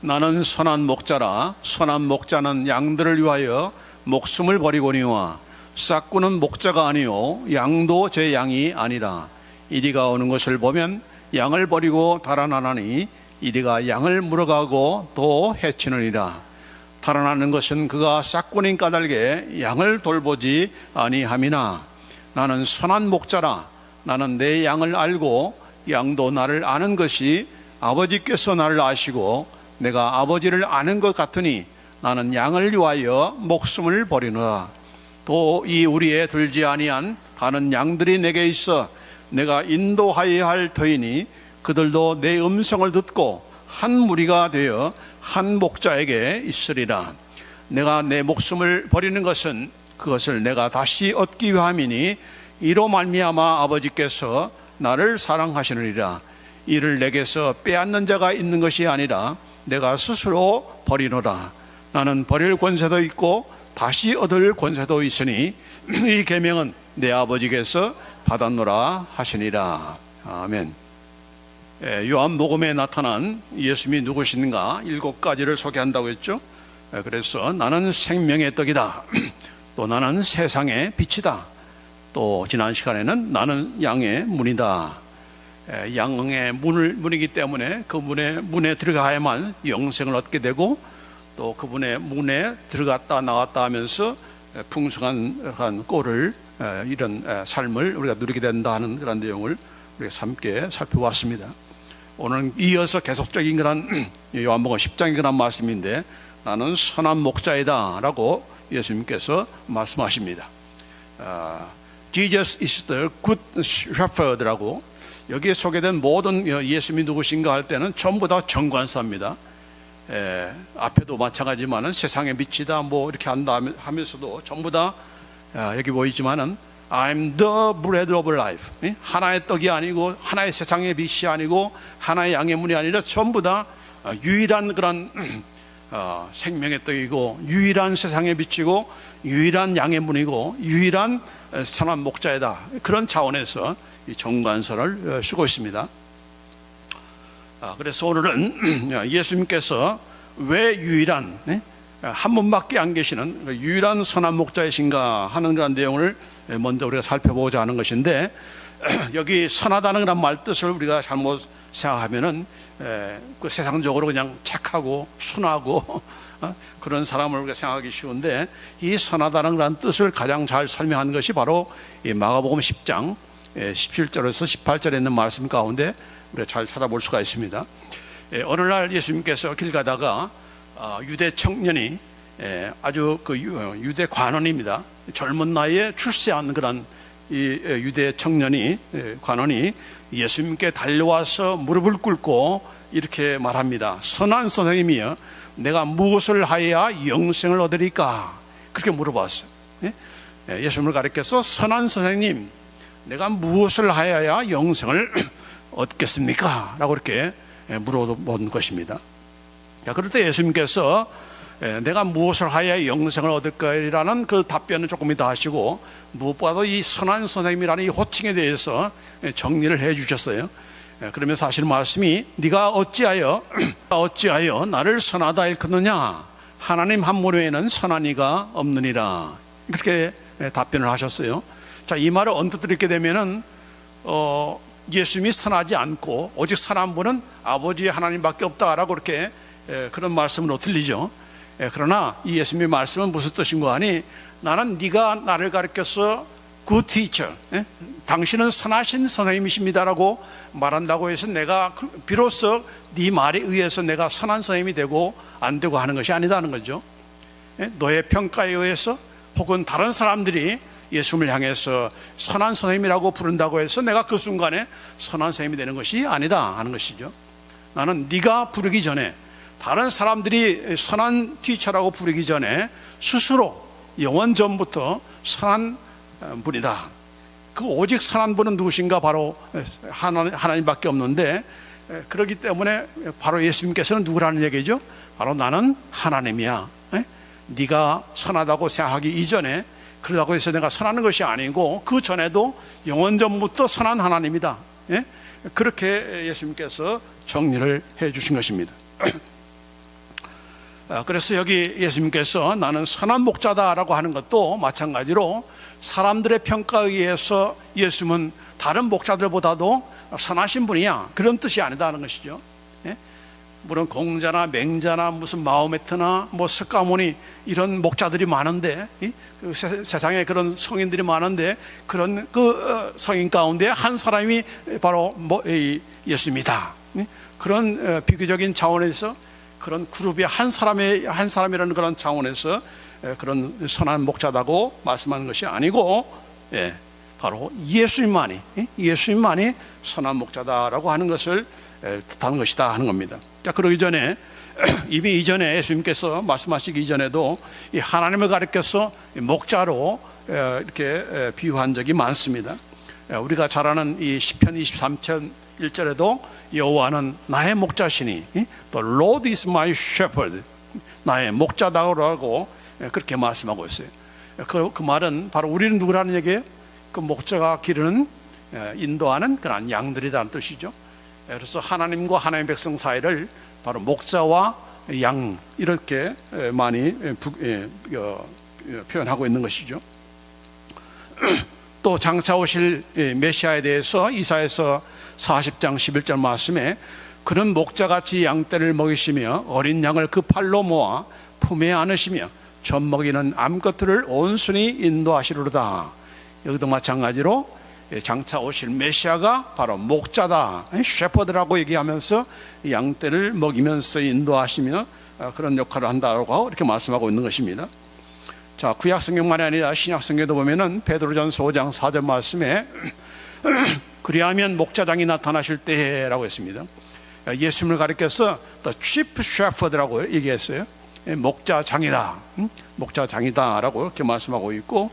나는 선한 목자라. 선한 목자는 양들을 위하여 목숨을 버리거니와 싹구는 목자가 아니요 양도 제 양이 아니라. 이리가 오는 것을 보면 양을 버리고 달아나나니 이리가 양을 물어가고 또 해치느니라. 달아나는 것은 그가 싹구님 까닭에 양을 돌보지 아니함이나. 나는 선한 목자라. 나는 내 양을 알고 양도 나를 아는 것이 아버지께서 나를 아시고 내가 아버지를 아는 것 같으니 나는 양을 위하여 목숨을 버리노라. 또 이 우리에 들지 아니한 다른 양들이 내게 있어 내가 인도하여야 할 터이니 그들도 내 음성을 듣고 한 무리가 되어 한 목자에게 있으리라. 내가 내 목숨을 버리는 것은 그것을 내가 다시 얻기 위함이니 이로 말미암아 아버지께서 나를 사랑하시느니라. 이를 내게서 빼앗는 자가 있는 것이 아니라 내가 스스로 버리노라. 나는 버릴 권세도 있고 다시 얻을 권세도 있으니 이 계명은 내 아버지께서 받았노라 하시니라. 아멘. 요한복음에 나타난 예수님이 누구신가 7가지를 소개한다고 했죠. 그래서 나는 생명의 떡이다. 또 나는 세상의 빛이다. 또 지난 시간에는 나는 양의 문이다. 양의 문이기 때문에 그 문에 들어가야만 영생을 얻게 되고 또 그분의 문에 들어갔다 나왔다 하면서 풍성한 꼴을 이런 삶을 우리가 누리게 된다 하는 그런 내용을 우리가 함께 살펴봤습니다. 오늘은 이어서 계속적인 그런 요한복음 10장의 그런 말씀인데 나는 선한 목자이다 라고 예수님께서 말씀하십니다. Jesus is the good shepherd라고 여기에 소개된 모든 예수님이 누구신가 할 때는 전부 다 정관사입니다. 앞에도 마찬가지지만은 세상의 빛이다 뭐 이렇게 한다 하면서도 전부 다 여기 보이지만은 I'm the bread of life. 하나의 떡이 아니고 하나의 세상의 빛이 아니고 하나의 양의 문이 아니라 전부 다 유일한 그런 생명의 떡이고 유일한 세상의 빛이고 유일한 양의 문이고 유일한 선한 목자이다. 그런 차원에서 이 정관서를 쓰고 있습니다. 그래서 오늘은 예수님께서 왜 유일한 한 분밖에 안 계시는 유일한 선한 목자이신가 하는 그런 내용을 먼저 우리가 살펴보고자 하는 것인데 여기 선하다는 그런 말 뜻을 우리가 잘못 생각하면은 그 세상적으로 그냥 착하고 순하고 그런 사람을 우리가 생각하기 쉬운데 이 선하다는 그런 뜻을 가장 잘 설명한 것이 바로 이 마가복음 10장 17절에서 18절에 있는 말씀 가운데 우리가 잘 찾아볼 수가 있습니다. 어느 날 예수님께서 길 가다가 유대 청년이 아주 그 유대 관원입니다. 젊은 나이에 출세한 그런 이 유대 청년이 관원이 예수님께 달려와서 무릎을 꿇고 이렇게 말합니다. 선한 선생님이여 내가 무엇을 하여야 영생을 얻으리까? 그렇게 물어봤어요. 예수님을 가리켜서 선한 선생님 내가 무엇을 하여야 영생을 얻겠습니까? 라고 이렇게 물어본 것입니다. 그럴 때 예수님께서 내가 무엇을 하여야 영생을 얻을까라는 그 답변을 조금 이따 하시고 무엇보다도 이 선한 선생님이라는 이 호칭에 대해서 정리를 해 주셨어요. 그러면서 하시는 말씀이 네가 어찌하여 나를 선하다 일컫느냐? 하나님 한 분 외에는 선한 이가 없느니라. 그렇게 답변을 하셨어요. 자, 이 말을 언뜻 듣게 되면은 예수님이 선하지 않고 오직 선한 분은 아버지 하나님밖에 없다라고 그렇게 그런 말씀으로 들리죠. 그러나 이 예수님의 말씀은 무슨 뜻인가 하니 나는 네가 나를 가르쳐서 good teacher, 당신은 선하신 선생님이십니다라고 말한다고 해서 내가 비로소 네 말에 의해서 내가 선한 선생님이 되고 안 되고 하는 것이 아니다는 거죠. 너의 평가에 의해서 혹은 다른 사람들이 예수님을 향해서 선한 선생님이라고 부른다고 해서 내가 그 순간에 선한 선생님이 되는 것이 아니다 하는 것이죠. 나는 네가 부르기 전에 다른 사람들이 선한 티처라고 부르기 전에 스스로 영원 전부터 선한 분이다. 그 오직 선한 분은 누구신가? 바로 하나님밖에 없는데 그렇기 때문에 바로 예수님께서는 누구라는 얘기죠? 바로 나는 하나님이야. 네가 선하다고 생각하기 이전에 그러다고 해서 내가 선하는 것이 아니고 그 전에도 영원 전부터 선한 하나님이다. 그렇게 예수님께서 정리를 해 주신 것입니다. 그래서 여기 예수님께서 나는 선한 목자다라고 하는 것도 마찬가지로 사람들의 평가에 의해서 예수님은 다른 목자들보다도 선하신 분이야, 그런 뜻이 아니다는 것이죠. 물론 공자나 맹자나 무슨 마호메트나 뭐 스가모니 이런 목자들이 많은데, 그 세상에 그런 성인들이 많은데, 그런 그 성인 가운데 한 사람이 바로 예수입니다. 그런 비교적인 차원에서, 그런 그룹의 한 사람이라는 그런 차원에서 그런 선한 목자다고 말씀하는 것이 아니고, 바로 예수님만이 선한 목자다라고 하는 것을 뜻하는 것이다 하는 겁니다. 자, 그러기 전에 이미 이전에 예수님께서 말씀하시기 이전에도 이 하나님을 가리켜서 목자로 이렇게 비유한 적이 많습니다. 우리가 잘 아는 이 시편 23편 1절에도 여호와는 나의 목자시니 The Lord is my shepherd, 나의 목자다라고 그렇게 말씀하고 있어요. 그 말은 바로 우리는 누구라는 얘기예요? 그 목자가 기르는, 인도하는 그런 양들이라는 뜻이죠. 그래서 하나님과 하나님의 백성 사이를 바로 목자와 양, 이렇게 많이 표현하고 있는 것이죠. 또 장차 오실 메시아에 대해서 이사야서 40장 11절 말씀에 그는 목자같이 양떼를 먹이시며 어린 양을 그 팔로 모아 품에 안으시며 젖먹이는 암것들을 온순히 인도하시리로다. 여기도 마찬가지로 장차 오실 메시아가 바로 목자다, 셰퍼드라고 얘기하면서 양떼를 먹이면서 인도하시며 그런 역할을 한다고 이렇게 말씀하고 있는 것입니다. 자, 구약성경만이 아니라 신약성경에도 보면은 베드로전서 5장 4절 말씀에 그리하면 목자장이 나타나실 때라고 했습니다. 예수님을 가리켜서 The Chief Shepherd라고 얘기했어요. 목자장이다, 목자장이다라고 이렇게 말씀하고 있고,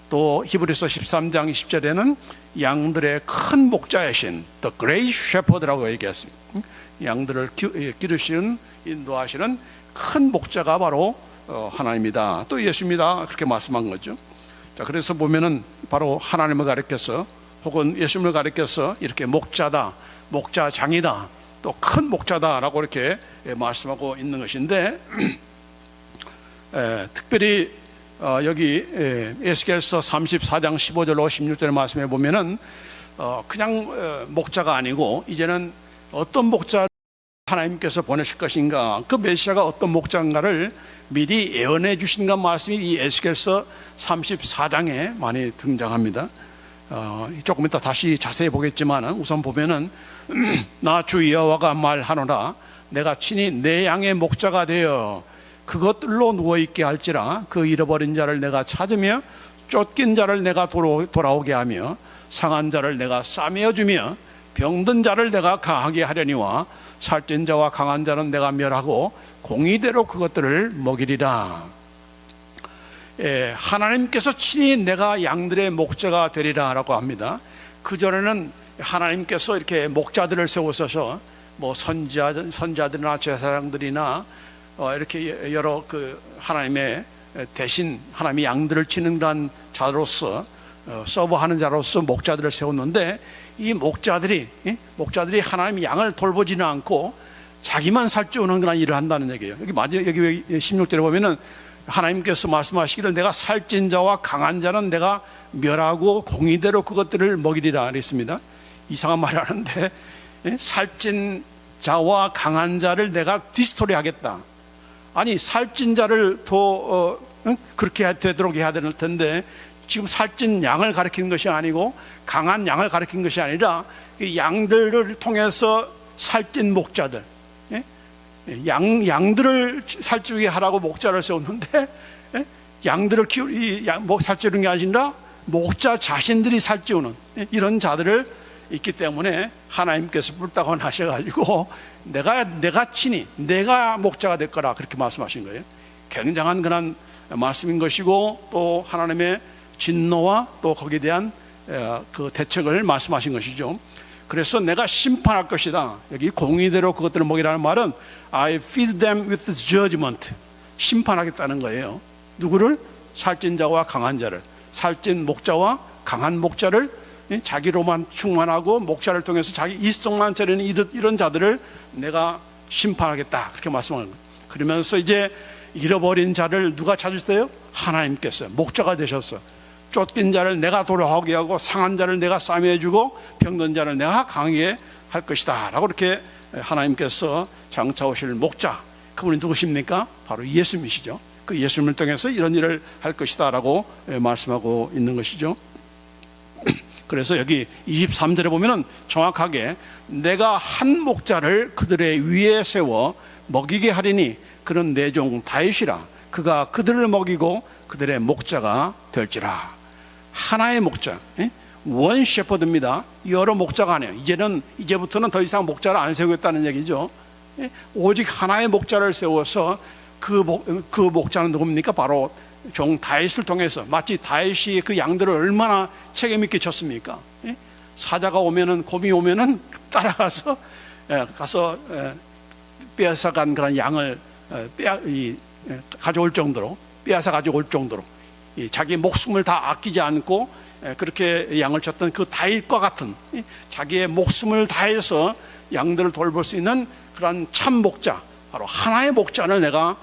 또 히브리서 13장 20절에는 양들의 큰 목자이신 The Great Shepherd라고 얘기했습니다. 양들을 기르시는, 인도하시는 큰 목자가 바로 하나님이다, 또 예수입니다, 그렇게 말씀한 거죠. 자, 그래서 보면은 바로 하나님을 가리켜서 혹은 예수님을 가리켜서 이렇게 목자다, 목자장이다, 또 큰 목자다라고 이렇게 말씀하고 있는 것인데, 특별히 여기 에스겔서 34장 15절로 16절 말씀해 보면은 그냥 목자가 아니고 이제는 어떤 목자 하나님께서 보내실 것인가, 그 메시아가 어떤 목자인가를 미리 예언해 주신가 말씀이 이 에스겔서 34장에 많이 등장합니다. 조금 이따 다시 자세히 보겠지만 우선 보면은 나 주 여호와가 말하노라, 내가 친히 내 양의 목자가 되어 그것들로 누워있게 할지라, 그 잃어버린 자를 내가 찾으며 쫓긴 자를 내가 돌아오게 하며 상한 자를 내가 싸매어 주며 병든 자를 내가 강하게 하려니와 살찐 자와 강한 자는 내가 멸하고 공의대로 그것들을 먹이리라. 하나님께서 친히 내가 양들의 목자가 되리라 라고 합니다. 그전에는 하나님께서 이렇게 목자들을 세우셔서 뭐 선자들이나 제사장들이나 이렇게 여러 그 하나님의 대신 하나님의 양들을 치는 그런 자로서 서버하는 자로서 목자들을 세웠는데, 이 목자들이 하나님의 양을 돌보지는 않고 자기만 살찌우는 그런 일을 한다는 얘기예요. 여기 16절에 보면은 하나님께서 말씀하시기를 내가 살찐 자와 강한 자는 내가 멸하고 공의대로 그것들을 먹이리라 그랬습니다. 이상한 말을 하는데, 살찐 자와 강한 자를 내가 디스토리 하겠다. 아니, 살찐 자를 더 그렇게 되도록 해야 될 텐데, 지금 살찐 양을 가리키는 것이 아니고 강한 양을 가리키는 것이 아니라 이 양들을 통해서 살찐 목자들, 양들을 살찌우게 하라고 목자를 세웠는데, 양들을 살찌우는 게 아니라 목자 자신들이 살찌우는 이런 자들을 있기 때문에 하나님께서 뿔따고 하셔가지고 내가 친히 내가 목자가 될 거라 그렇게 말씀하신 거예요. 굉장한 그런 말씀인 것이고, 또 하나님의 진노와 또 거기에 대한 그 대책을 말씀하신 것이죠. 그래서 내가 심판할 것이다. 여기 공의대로 그것들을 먹이라는 말은 I feed them with judgment, 심판하겠다는 거예요. 누구를? 살찐 자와 강한 자를, 살찐 목자와 강한 목자를, 자기로만 충만하고 목자를 통해서 자기 이성만 차리는 이런 자들을 내가 심판하겠다, 그렇게 말씀하는 거예요. 그러면서 이제 잃어버린 자를 누가 찾으세요? 하나님께서 목자가 되셨어. 쫓긴 자를 내가 돌아오게 하고 상한 자를 내가 싸매주고 병든 자를 내가 강하게 할 것이다 라고 이렇게 하나님께서 장차 오실 목자, 그분이 누구십니까? 바로 예수님이시죠. 그 예수님을 통해서 이런 일을 할 것이다 라고 말씀하고 있는 것이죠. 그래서 여기 23절에 보면은 정확하게 내가 한 목자를 그들의 위에 세워 먹이게 하리니 그런 내 종 다윗이라 그가 그들을 먹이고 그들의 목자가 될지라. 하나의 목자, 원 셰퍼드입니다. 여러 목자가 아니에요. 이제부터는 더 이상 목자를 안 세우겠다는 얘기죠. 오직 하나의 목자를 세워서 그 목자는 누굽니까? 바로 종 다윗을 통해서, 마치 다윗이 그 양들을 얼마나 책임 있게 졌습니까? 사자가 오면은, 곰이 오면은 따라가서 가서 빼앗아간 그런 양을 가져올 정도로, 빼앗아 가져올 정도로 자기 목숨을 다 아끼지 않고 그렇게 양을 쳤던 그 다윗과 같은, 자기의 목숨을 다해서 양들을 돌볼 수 있는 그런 참 목자, 바로 하나의 목자를 내가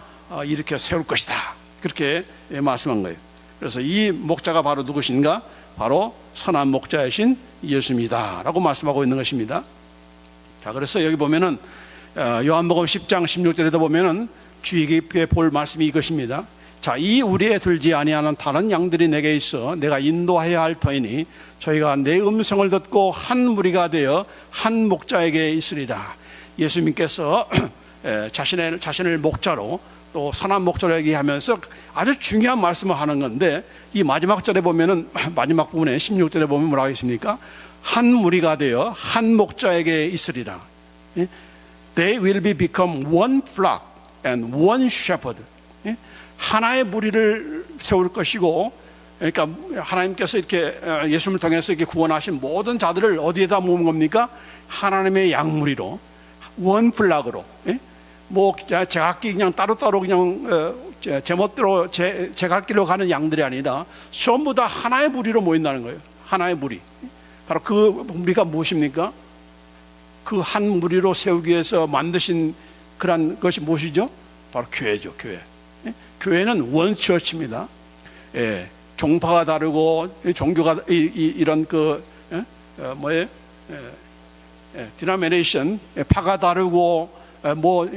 이렇게 세울 것이다, 그렇게 말씀한 거예요. 그래서 이 목자가 바로 누구신가? 바로 선한 목자이신 예수입니다 라고 말씀하고 있는 것입니다. 자, 그래서 여기 보면은 요한복음 10장 16절에도 보면은 주의 깊게 볼 말씀이 이것입니다. 자, 이 우리에 들지 아니하는 다른 양들이 내게 있어 내가 인도하여야 할 터이니 저희가 내 음성을 듣고 한 무리가 되어 한 목자에게 있으리라. 예수님께서 자신을 목자로, 또 선한 목자로 얘기하면서 아주 중요한 말씀을 하는 건데, 이 마지막 절에 보면은, 마지막 부분에 16절에 보면 뭐라고 했습니까? 한 무리가 되어 한 목자에게 있으리라. They will be become one flock and one shepherd. 하나의 무리를 세울 것이고, 그러니까 하나님께서 이렇게 예수님을 통해서 이렇게 구원하신 모든 자들을 어디에다 모은 겁니까? 하나님의 양무리로, 원 플락으로. 뭐 제각기 그냥 따로따로 그냥 제멋대로 제갈길로 가는 양들이 아니라 전부 다 하나의 무리로 모인다는 거예요. 하나의 무리. 바로 그 무리가 무엇입니까? 그 한 무리로 세우기 위해서 만드신 그런 것이 무엇이죠? 바로 교회죠. 교회. 교회는 원처치입니다. 종파가 다르고 종교가 이런 디노미네이션 파가 다르고 뭐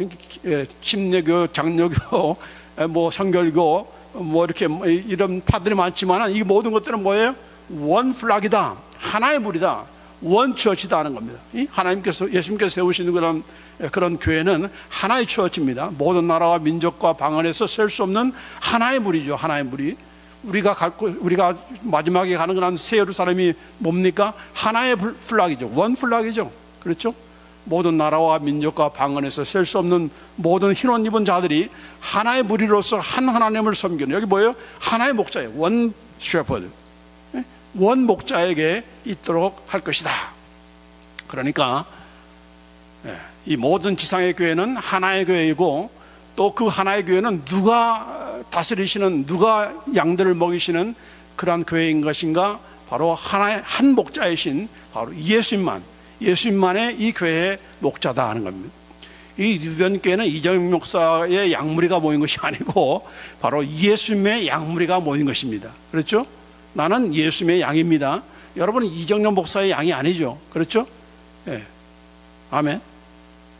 침례교, 장로교, 뭐 성결교, 뭐 이렇게 이런 파들이 많지만 이 모든 것들은 뭐예요? 원 플락이다. 하나의 무리다. 원 처치다 하는 겁니다. 하나님께서, 예수님께서 세우시는 그런 교회는 하나의 처치입니다. 모든 나라와 민족과 방언에서 셀 수 없는 하나의 무리죠. 하나의 무리. 우리가 마지막에 가는 그런 새 예루살렘이 뭡니까? 하나의 플락이죠. 원 플락이죠. 그렇죠? 모든 나라와 민족과 방언에서 셀 수 없는 모든 흰옷 입은 자들이 하나의 무리로서 한 하나님을 섬기는, 여기 뭐예요? 하나의 목자예요. 원 셰퍼드. 원 목자에게 있도록 할 것이다. 그러니까 이 모든 지상의 교회는 하나의 교회이고, 또 그 하나의 교회는 누가 다스리시는, 누가 양들을 먹이시는 그러한 교회인 것인가? 바로 하나의 한 목자이신 바로 예수님만의 이 교회의 목자다 하는 겁니다. 이 유변교회는 이정용 목사의 양무리가 모인 것이 아니고 바로 예수님의 양무리가 모인 것입니다. 그렇죠? 나는 예수님의 양입니다. 여러분은 이정용 목사의 양이 아니죠. 그렇죠? 예. 아멘.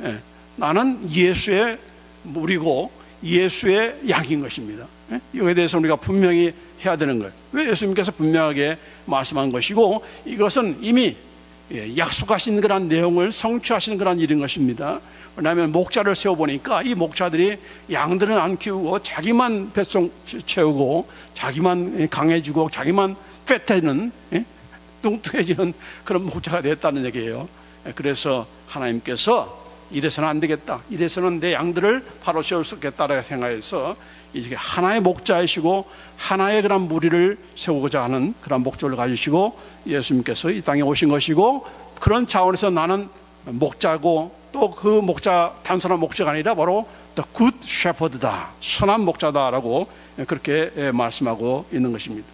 예. 나는 예수의 무리고 예수의 양인 것입니다. 예? 이거에 대해서 우리가 분명히 해야 되는 거예요. 왜 예수님께서 분명하게 말씀한 것이고, 이것은 이미 약속하신 그런 내용을 성취하시는 그런 일인 것입니다. 왜냐하면 목자를 세워보니까 이 목자들이 양들은 안 키우고 자기만 뱃속 채우고 자기만 강해지고 자기만 패태는, 뚱뚱해지는 그런 목자가 됐다는 얘기예요. 그래서 하나님께서 이래서는 안 되겠다, 이래서는 내 양들을 바로 세울 수 있겠다라고 생각해서 이게 하나의 목자이시고 하나의 그런 무리를 세우고자 하는 그런 목적을 가지시고 예수님께서 이 땅에 오신 것이고, 그런 차원에서 나는 목자고, 또 그 목자 단순한 목자가 아니라 바로 the good shepherd다, 선한 목자다라고 그렇게 말씀하고 있는 것입니다.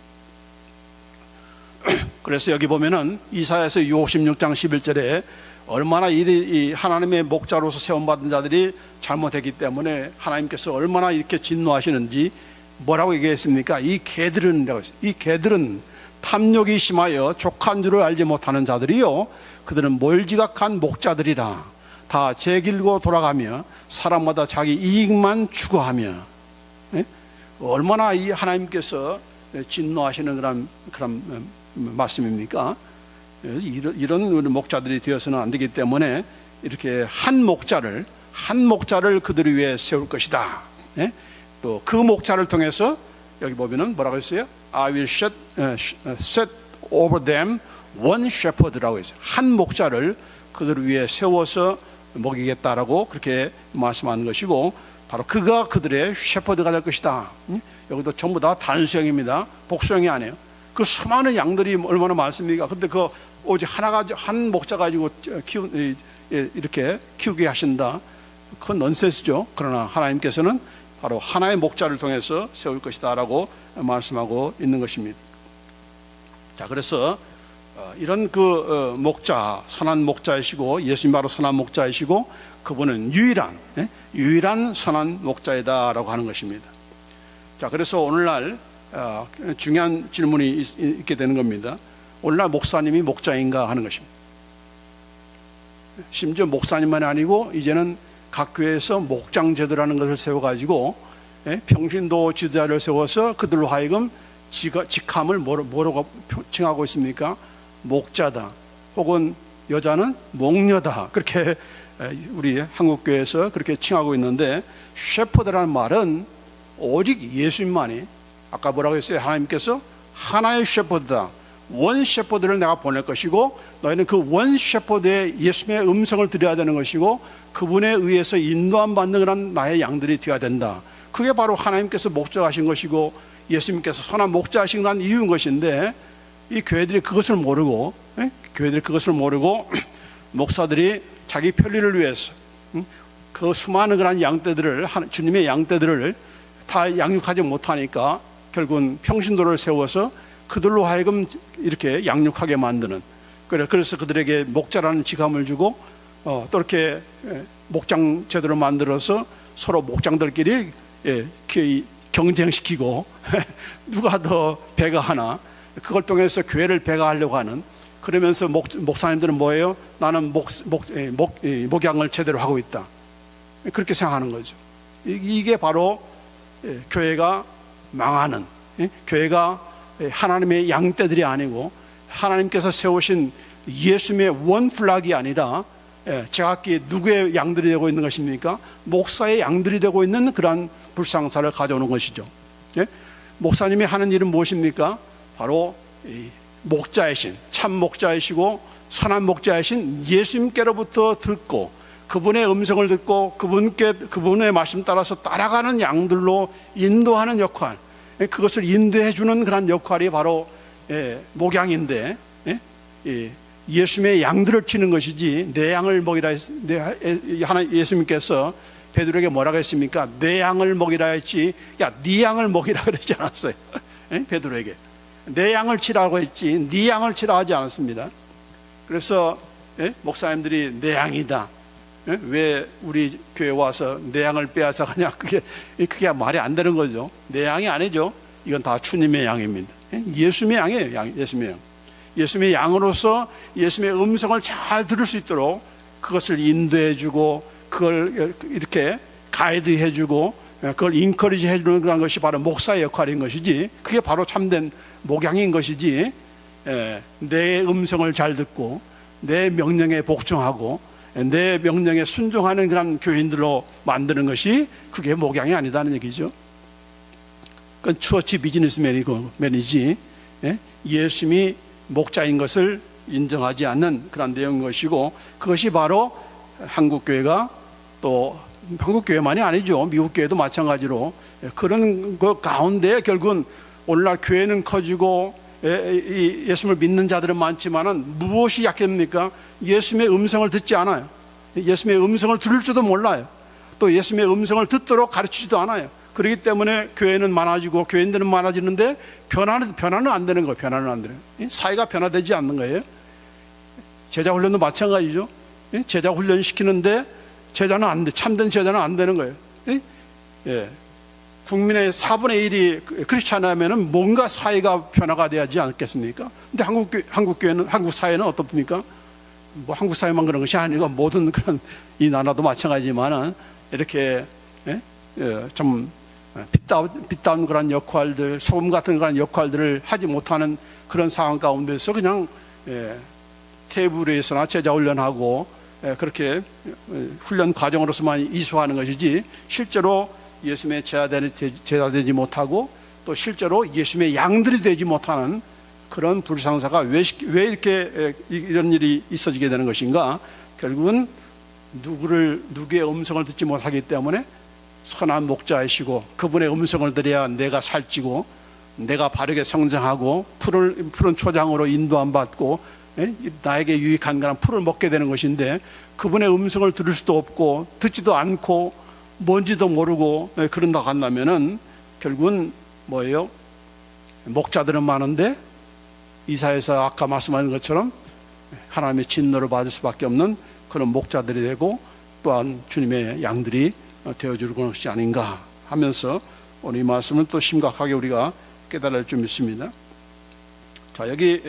그래서 여기 보면은 이사야서 56장 11절에 얼마나 이 하나님의 목자로서 세움받은 자들이 잘못했기 때문에 하나님께서 얼마나 이렇게 진노하시는지 뭐라고 얘기했습니까? 이 개들은 탐욕이 심하여 족한 줄을 알지 못하는 자들이요 그들은 몰지각한 목자들이라. 다 제 길고 돌아가며 사람마다 자기 이익만 추구하며. 얼마나 이 하나님께서 진노하시는 그런 말씀입니까? 이런 우리 목자들이 되어서는 안 되기 때문에 이렇게 한 목자를 그들을 위해 세울 것이다. 또 그 목자를 통해서 여기 보면은 뭐라고 했어요? I will set over them one shepherd라고 했어요. 한 목자를 그들을 위해 세워서 먹이겠다라고 그렇게 말씀하는 것이고, 바로 그가 그들의 셰퍼드가 될 것이다. 여기도 전부 다 단수형입니다. 복수형이 아니에요. 그 수많은 양들이 얼마나 많습니까? 근데 그 오직 한 목자 가지고 이렇게 키우게 하신다. 그건 넌센스죠. 그러나 하나님께서는 바로 하나의 목자를 통해서 세울 것이다라고 말씀하고 있는 것입니다. 자, 그래서 이런 목자, 선한 목자이시고, 예수님 바로 선한 목자이시고, 그분은 유일한 선한 목자이다라고 하는 것입니다. 자, 그래서 오늘날 중요한 질문이 있게 되는 겁니다. 오늘날 목사님이 목자인가 하는 것입니다. 심지어 목사님만이 아니고 이제는 각 교회에서 목장제도라는 것을 세워가지고 평신도 지도자를 세워서 그들로 하여금 직함을 뭐라고 칭하고 있습니까? 목자다, 혹은 여자는 목녀다, 그렇게 우리 한국교회에서 그렇게 칭하고 있는데, 셰퍼드라는 말은 오직 예수님만이, 아까 뭐라고 했어요? 하나님께서 하나의 셰퍼드다, 원 셰퍼드를 내가 보낼 것이고, 너희는 그 원 셰퍼드의 예수님의 음성을 들어야 되는 것이고, 그분에 의해서 인도함 받는 그런 나의 양들이 되어야 된다. 그게 바로 하나님께서 목자하신 것이고 예수님께서 선한 목자하신 건 이유인 것인데, 이 교회들이 그것을 모르고 목사들이 자기 편리를 위해서 그 수많은 그런 양떼들을, 주님의 양떼들을 다 양육하지 못하니까 결국은 평신도를 세워서 그들로 하여금 이렇게 양육하게 만드는, 그래서 그들에게 목자라는 직함을 주고 또 이렇게 목장 제도를 만들어서 서로 목장들끼리 경쟁시키고 누가 더 배가 하나, 그걸 통해서 교회를 배가하려고 하는, 그러면서 목사님들은 뭐예요? 나는 목양을 제대로 하고 있다, 그렇게 생각하는 거죠. 이게 바로 교회가 망하는, 교회가 하나님의 양떼들이 아니고 하나님께서 세우신 예수님의 원플락이 아니라 제각기 누구의 양들이 되고 있는 것입니까? 목사의 양들이 되고 있는 그러한 불상사를 가져오는 것이죠. 목사님이 하는 일은 무엇입니까? 바로 목자이신, 참 목자이시고 선한 목자이신 예수님께로부터 듣고 그분의 음성을 듣고 그분의 말씀 따라서 따라가는 양들로 인도하는 역할, 그것을 인도해 주는 그런 역할이 바로 목양인데, 예수님의 양들을 치는 것이지 내 양을 먹이라 예수님께서 베드로에게 뭐라고 했습니까? 내 양을 먹이라 했지, 야, 네 양을 먹이라 그러지 않았어요. 베드로에게 내 양을 치라고 했지 네 양을 치라 하지 않았습니다. 그래서 목사님들이 내 양이다, 왜 우리 교회 와서 내 양을 빼앗아 가냐, 그게 말이 안 되는 거죠. 내 양이 아니죠. 이건 다 주님의 양입니다. 예수님의 양이에요. 예수님의 양. 예수님의 양으로서 예수님의 음성을 잘 들을 수 있도록 그것을 인도해주고, 그걸 이렇게 가이드해주고, 그걸 인커리지 해주는 그런 것이 바로 목사의 역할인 것이지, 그게 바로 참된 목양인 것이지, 내 음성을 잘 듣고 내 명령에 복종하고 내 명령에 순종하는 그런 교인들로 만드는 것이 그게 목양이 아니다는 얘기죠. 그건 처치 비즈니스맨이지 예수님이 목자인 것을 인정하지 않는 그런 내용인 것이고, 그것이 바로 한국교회가, 또 한국교회만이 아니죠, 미국교회도 마찬가지로 그런 것 가운데 결국은 오늘날 교회는 커지고 예수님을 믿는 자들은 많지만은 무엇이 약합니까? 예수님의 음성을 듣지 않아요. 예수님의 음성을 들을 줄도 몰라요. 또 예수님의 음성을 듣도록 가르치지도 않아요. 그렇기 때문에 교회는 많아지고 교인들은 많아지는데 변화는 안 되는 거예요. 변화는 안 되는 거예요. 사회가 변화되지 않는 거예요. 제자 훈련도 마찬가지죠. 제자 훈련시키는데 제자는 안 돼. 참된 제자는 안 되는 거예요. 예. 국민의 4분의 1이 크리스찬이라면 뭔가 사회가 변화가 돼야지 않겠습니까? 근데 한국 사회는 어떻습니까? 뭐 한국 사회만 그런 것이 아니고 모든 그런 이 나라도 마찬가지지만은 이렇게 좀 빛다운 그런 역할들, 소금 같은 그런 역할들을 하지 못하는 그런 상황 가운데서 그냥 테이블에서나 제자 훈련하고 그렇게 훈련 과정으로서만 이수하는 것이지 실제로 예수님의 제자 되지 못하고 또 실제로 예수님의 양들이 되지 못하는 그런 불상사가 왜 이렇게 이런 일이 있어지게 되는 것인가? 결국은 누구의 음성을 듣지 못하기 때문에 선한 목자이시고 그분의 음성을 들어야 내가 살찌고 내가 바르게 성장하고 푸른 초장으로 인도함 받고 나에게 유익한 그런 풀을 먹게 되는 것인데 그분의 음성을 들을 수도 없고 듣지도 않고 뭔지도 모르고 그런다고 한다면은 결국은 뭐예요? 목자들은 많은데 이사야서 아까 말씀하신 것처럼 하나님의 진노를 받을 수밖에 없는 그런 목자들이 되고 또한 주님의 양들이 되어줄 것이 아닌가 하면서 오늘 이 말씀을 또 심각하게 우리가 깨달을 줄 믿습니다. 자, 여기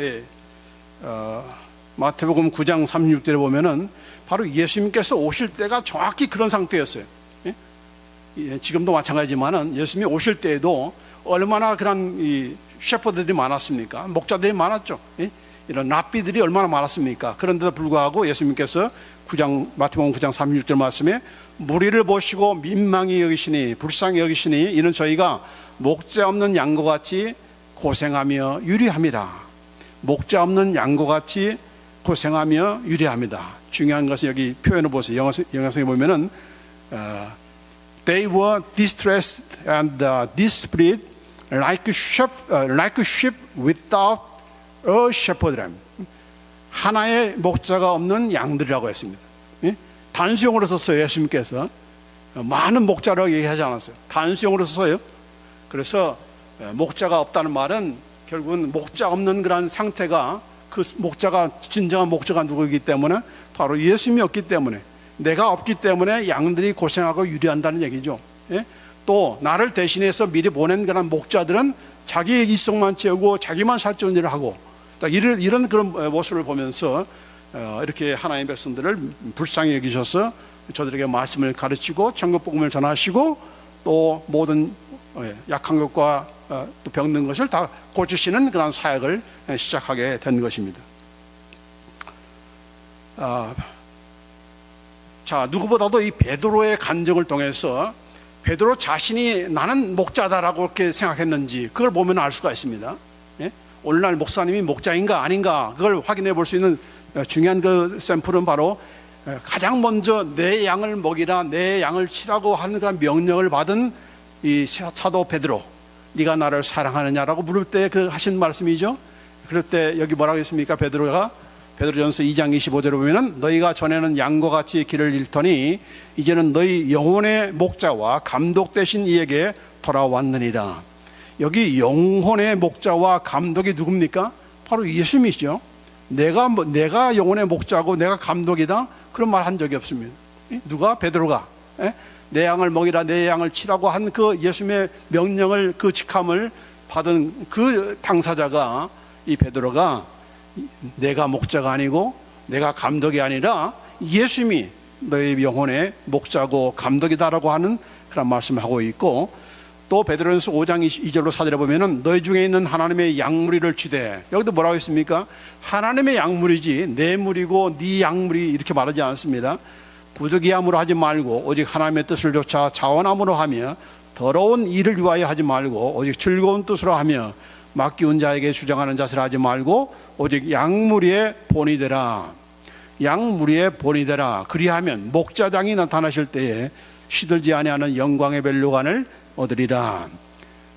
마태복음 9장 36절에 보면은 바로 예수님께서 오실 때가 정확히 그런 상태였어요. 지금도 마찬가지지만은 예수님이 오실 때에도 얼마나 그런 이 셰퍼들이 많았습니까? 목자들이 많았죠. 이런 랍비들이 얼마나 많았습니까? 그런데도 불구하고 예수님께서 마태복음 9장 36절 말씀에 무리를 보시고 민망히 여기시니 불쌍히 여기시니 이는 저희가 목자 없는 양과 같이 고생하며 유리함이라. 목자 없는 양과 같이 고생하며 유리합니다. 중요한 것은 여기 표현을 보세요. 영어성에 보면은 They were distressed and dispersed like sheep without a shepherd. 하나의 목자가 없는 양들이라고 했습니다. 단수용으로 썼어요. 예수님께서 많은 목자라고 얘기하지 않았어요. 단수용으로 썼어요. 그래서 목자가 없다는 말은 결국은 목자 없는 그런 상태가 그 목자가 진정한 목자가 누구이기 때문에 바로 예수님이었기 때문에 내가 없기 때문에 양들이 고생하고 유리한다는 얘기죠. 또 나를 대신해서 미리 보낸 그런 목자들은 자기의 이성만 채우고 자기만 살찌는 일을 하고 이런 그런 모습을 보면서 이렇게 하나님의 백성들을 불쌍히 여기셔서 저들에게 말씀을 가르치고 천국 복음을 전하시고 또 모든 약한 것과 또 병든 것을 다 고치시는 그런 사역을 시작하게 된 것입니다. 자, 누구보다도 이 베드로의 간증을 통해서 베드로 자신이 나는 목자다라고 이렇게 생각했는지 그걸 보면 알 수가 있습니다. 오늘날 목사님이 목자인가 아닌가 그걸 확인해 볼 수 있는 중요한 그 샘플은 바로 가장 먼저 내 양을 먹이라 내 양을 치라고 하는 그런 명령을 받은 이 사도 베드로, 네가 나를 사랑하느냐라고 물을 때 그 하신 말씀이죠. 그럴 때 여기 뭐라고 했습니까? 베드로전서 2장 25절에 보면은 너희가 전에는 양과 같이 길을 잃더니 이제는 너희 영혼의 목자와 감독 되신 이에게 돌아왔느니라. 여기 영혼의 목자와 감독이 누굽니까? 바로 예수님이시죠. 내가 영혼의 목자고 내가 감독이다 그런 말 한 적이 없습니다. 누가? 베드로가 내 양을 먹이라 내 양을 치라고 한 그 예수님의 명령을 그 직함을 받은 그 당사자가 이 베드로가 내가 목자가 아니고 내가 감독이 아니라 예수님이 너희 영혼의 목자고 감독이다라고 하는 그런 말씀을 하고 있고 또 베드로전서 5장 2절로 4절에 보면은 너희 중에 있는 하나님의 양무리를 취대 여기도 뭐라고 했습니까? 하나님의 양무리지 내 무리고 네 양무리 이렇게 말하지 않습니다. 부득이함으로 하지 말고 오직 하나님의 뜻을 좇아 자원함으로 하며 더러운 일을 위하여 하지 말고 오직 즐거운 뜻으로 하며 맡기운 자에게 주장하는 자세를 하지 말고 오직 양무리의 본이 되라. 양무리의 본이 되라. 그리하면 목자장이 나타나실 때에 시들지 아니하는 영광의 벨류관을 얻으리라.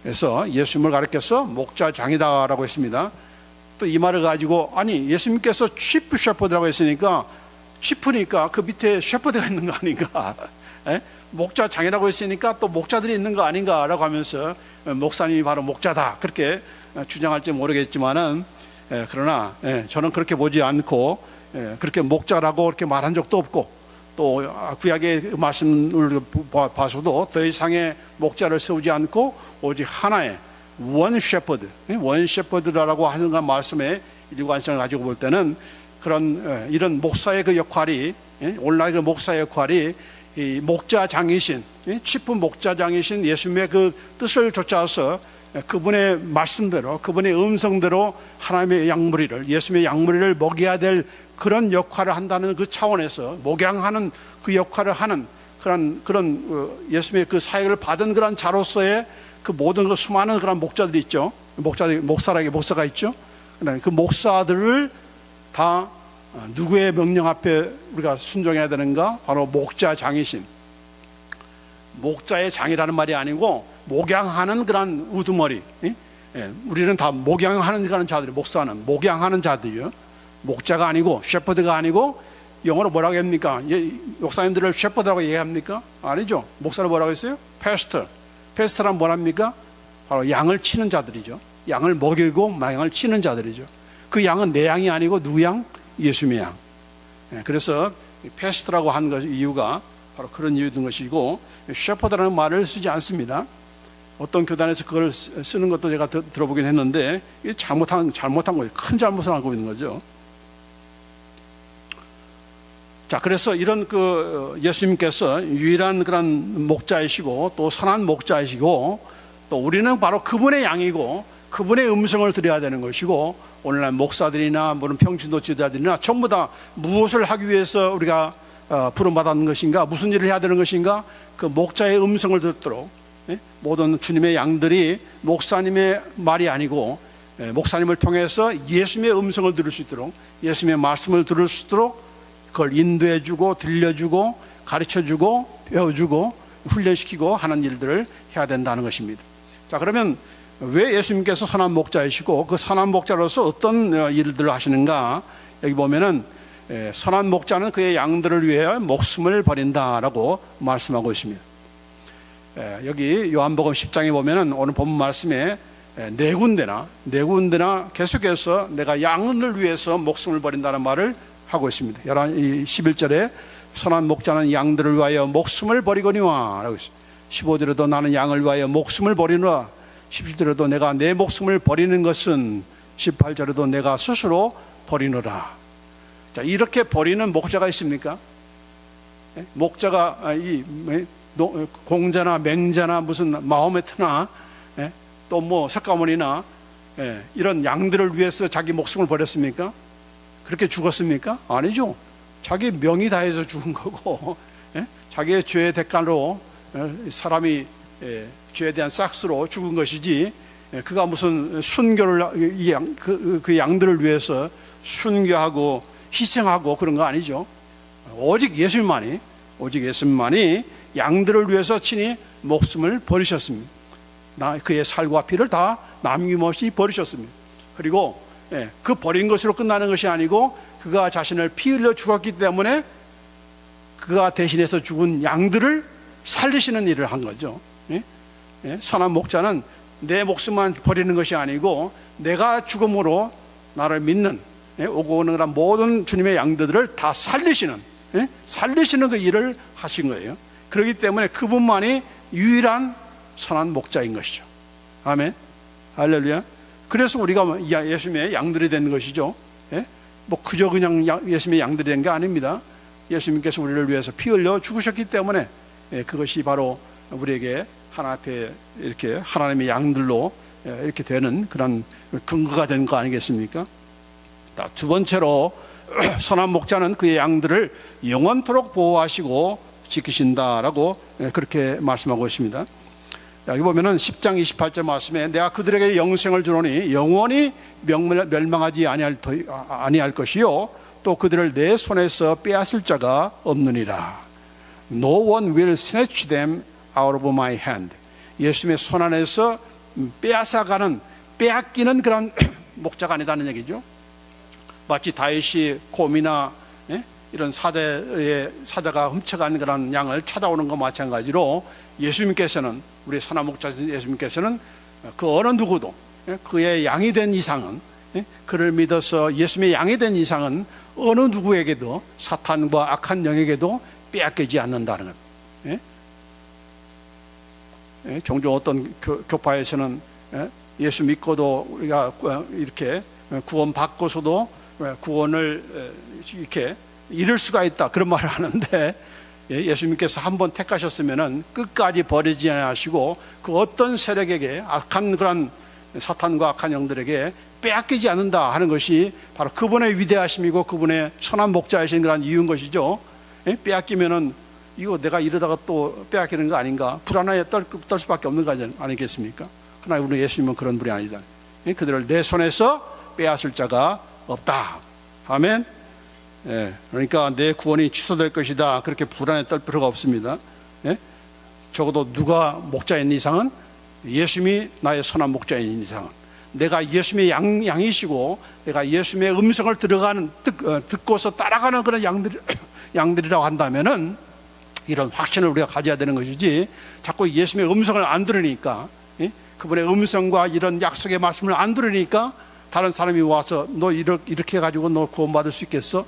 그래서 예수님을 가리켜서 목자장이다라고 했습니다. 또 이 말을 가지고 아니 예수님께서 치프 셰퍼드라고 했으니까 치프니까 그 밑에 셰퍼드가 있는 거 아닌가? 목자장이라고 했으니까 또 목자들이 있는 거 아닌가라고 하면서 목사님이 바로 목자다 그렇게 주장할지 모르겠지만은 그러나 저는 그렇게 보지 않고 그렇게 목자라고 그렇게 말한 적도 없고, 또 구약의 말씀을 봐서도 더 이상의 목자를 세우지 않고 오직 하나의 원 셰퍼드라고 하는 말씀의 일관성을 가지고 볼 때는 그런 이런 목사의 그 역할이, 오늘날 그 목사의 역할이 이 목자장이신, 치프 목자장이신 예수님의 그 뜻을 쫓아서 그분의 말씀대로, 그분의 음성대로 하나님의 양무리를, 예수님의 양무리를 먹여야 될 그런 역할을 한다는 그 차원에서 목양하는 그 역할을 하는 그런 예수님의 그 사역을 받은 그런 자로서의 그 모든 그 수많은 그런 목자들이 있죠. 목사가 있죠. 그 목사들을 다 누구의 명령 앞에 우리가 순종해야 되는가? 바로 목자장이신, 목자의 장이라는 말이 아니고 목양하는 그런 우두머리. 우리는 다 목양하는 그런 자들이, 목사는 목양하는 자들이요. 목자가 아니고, 셰퍼드가 아니고, 영어로 뭐라고 합니까? 목사님들을 셰퍼드라고 얘기합니까? 아니죠. 목사를 뭐라고 했어요? 패스터란 뭐랍니까? 바로 양을 치는 자들이죠. 양을 먹이고 양을 치는 자들이죠. 그 양은 내 양이 아니고 누구 양? 예수님의 양. 그래서 패스터라고 한 것 이유가 바로 그런 이유인 것이고, 셰퍼드라는 말을 쓰지 않습니다. 어떤 교단에서 그걸 쓰는 것도 제가 들어보긴 했는데, 이게 잘못한 거예요. 큰 잘못을 하고 있는 거죠. 자, 그래서 이런 예수님께서 유일한 그런 목자이시고, 또 선한 목자이시고, 또 우리는 바로 그분의 양이고, 그분의 음성을 들어야 되는 것이고, 오늘날 목사들이나 물론 평신도 지도자들이나 전부 다 무엇을 하기 위해서 우리가 부름받았는 것인가, 무슨 일을 해야 되는 것인가, 그 목자의 음성을 듣도록, 모든 주님의 양들이 목사님의 말이 아니고 목사님을 통해서 예수님의 음성을 들을 수 있도록, 예수님의 말씀을 들을 수 있도록 그걸 인도해주고 들려주고 가르쳐주고 배워주고 훈련시키고 하는 일들을 해야 된다는 것입니다. 자, 그러면 왜 예수님께서 선한 목자이시고 그 선한 목자로서 어떤 일들을 하시는가? 여기 보면은 선한 목자는 그의 양들을 위해 목숨을 버린다라고 말씀하고 있습니다. 여기 요한복음 10장에 보면은 오늘 본문 말씀에 네 군데나 계속해서 내가 양을 위해서 목숨을 버린다는 말을 하고 있습니다. 11절에 선한 목자는 양들을 위하여 목숨을 버리거니와 라고 있습니다. 15절에도 나는 양을 위하여 목숨을 버리노라. 17절에도 내가 내 목숨을 버리는 것은, 18절에도 내가 스스로 버리노라. 자, 이렇게 버리는 목자가 있습니까? 목자가 공자나 맹자나 무슨 마호메트나 또 뭐 석가모니나 이런 양들을 위해서 자기 목숨을 버렸습니까? 그렇게 죽었습니까? 아니죠. 자기 명이 다해서 죽은 거고, 자기의 죄의 대가로 사람이 죄에 대한 싹스로 죽은 것이지, 그가 무슨 순교를 그 양들을 위해서 순교하고 희생하고 그런 거 아니죠. 오직 예수님만이 양들을 위해서 친히 목숨을 버리셨습니다. 그의 살과 피를 다 남김없이 버리셨습니다. 그리고 그 버린 것으로 끝나는 것이 아니고, 그가 자신을 피 흘려 죽었기 때문에 그가 대신해서 죽은 양들을 살리시는 일을 한 거죠. 선한 목자는 내 목숨만 버리는 것이 아니고, 내가 죽음으로 나를 믿는 오고 오는 그런 모든 주님의 양들을 다 살리시는 그 일을 하신 거예요. 그렇기 때문에 그분만이 유일한 선한 목자인 것이죠. 아멘, 할렐루야. 그래서 우리가 예수님의 양들이 된 것이죠. 뭐 그저 그냥 예수님의 양들이 된 게 아닙니다. 예수님께서 우리를 위해서 피 흘려 죽으셨기 때문에 그것이 바로 우리에게 하나 앞에 이렇게 하나님의 양들로 이렇게 되는 그런 근거가 된 거 아니겠습니까? 두 번째로 선한 목자는 그의 양들을 영원토록 보호하시고 지키신다라고 그렇게 말씀하고 있습니다. 여기 보면은 10장 28절 말씀에 내가 그들에게 영생을 주노니 영원히 멸망하지 아니할 것이요 또 그들을 내 손에서 빼앗을 자가 없느니라. No one will snatch them out of my hand. 예수님의 손 안에서 빼앗기는 그런 목자가 아니다는 얘기죠. 마치 다윗이 곰이나 이런 사자가 훔쳐간 그런 양을 찾아오는 것과 마찬가지로 예수님께서는, 우리 선한 목자신 예수님께서는 그 어느 누구도 그의 양이 된 이상은 그를 믿어서 예수님의 양이 된 이상은 어느 누구에게도 사탄과 악한 영에게도 빼앗기지 않는다는 것. 종종 어떤 교파에서는 예수 믿고도 우리가 이렇게 구원 받고서도 구원을 이렇게 잃을 수가 있다, 그런 말을 하는데, 예수님께서 한번 택하셨으면은 끝까지 버리지 않으시고 그 어떤 세력에게, 악한 그런 사탄과 악한 영들에게 빼앗기지 않는다 하는 것이 바로 그분의 위대하심이고 그분의 선한 목자이신 그런 이유인 것이죠. 빼앗기면은 이거 내가 이러다가 또 빼앗기는 거 아닌가, 불안하게 떨 수밖에 없는 거 아니겠습니까? 그러나 우리 예수님은 그런 분이 아니다. 그들을 내 손에서 빼앗을 자가 없다. 아멘. 그러니까 내 구원이 취소될 것이다, 그렇게 불안에 떨 필요가 없습니다. 적어도 누가 목자인 이상은, 예수님이 나의 선한 목자인 이상은, 내가 예수님의 양이시고 내가 예수님의 음성을 듣고서 따라가는 그런 양들이라고 한다면은 이런 확신을 우리가 가져야 되는 것이지, 자꾸 예수님의 음성을 안 들으니까, 그분의 음성과 이런 약속의 말씀을 안 들으니까 다른 사람이 와서 너 이렇게 해가지고 너 구원받을 수 있겠어?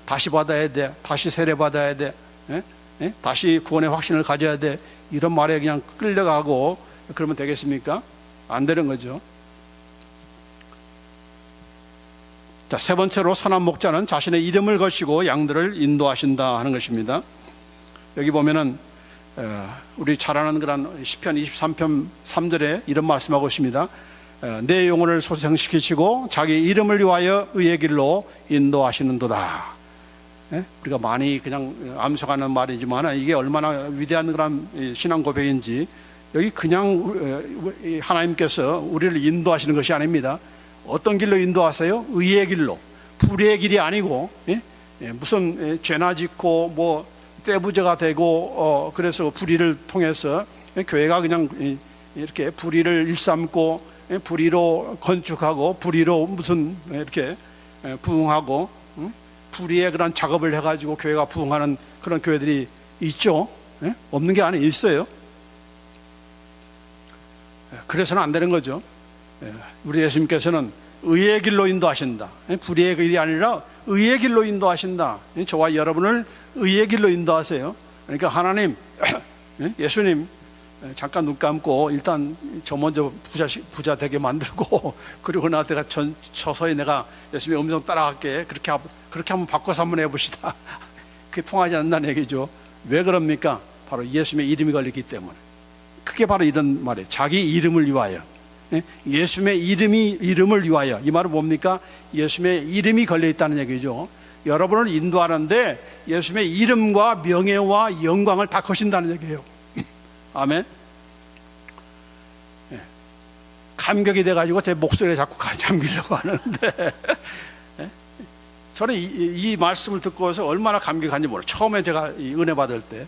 다시 받아야 돼, 다시 세례받아야 돼, 다시 구원의 확신을 가져야 돼, 이런 말에 그냥 끌려가고 그러면 되겠습니까? 안 되는 거죠. 자, 세 번째로 선한 목자는 자신의 이름을 거시고 양들을 인도하신다 하는 것입니다. 여기 보면은 우리 잘 아는 그런 시편 23편 3절에 이런 말씀하고 있습니다. 내 영혼을 소생시키시고 자기 이름을 위하여 의의 길로 인도하시는도다. 우리가 많이 그냥 암송하는 말이지만 이게 얼마나 위대한 그런 신앙 고백인지, 여기 그냥 하나님께서 우리를 인도하시는 것이 아닙니다. 어떤 길로 인도하세요? 의의 길로, 불의의 길이 아니고, 무슨 죄나 짓고 뭐 떼부자가 되고 그래서 불의를 통해서 교회가 그냥 이렇게 불의를 일삼고 불의로 건축하고 불의로 무슨 이렇게 부흥하고 불의의 그런 작업을 해가지고 교회가 부흥하는 그런 교회들이 있죠. 없는 게 아니에요. 있어요. 그래서는 안 되는 거죠. 우리 예수님께서는 의의 길로 인도하신다. 불의의 길이 아니라 의의 길로 인도하신다. 저와 여러분을 의의 길로 인도하세요. 그러니까 하나님, 예수님, 잠깐 눈 감고 일단 저 먼저 부자 되게 만들고, 그리고 내가 서서히 내가 예수님의 음성 따라갈게, 그렇게 한번 바꿔서 한번 해봅시다. 그게 통하지 않는다는 얘기죠. 왜 그럽니까? 바로 예수님의 이름이 걸리기 때문에. 그게 바로 이런 말이에요. 자기 이름을 위하여. 예수님의 이름을 위하여. 이 말은 뭡니까? 예수님의 이름이 걸려있다는 얘기죠. 여러분을 인도하는데 예수님의 이름과 명예와 영광을 다 거신다는 얘기예요. 아멘. 감격이 돼가지고 제 목소리에 자꾸 잠기려고 하는데 저는 이 말씀을 듣고서 얼마나 감격한지 몰라요. 처음에 제가 이 은혜 받을 때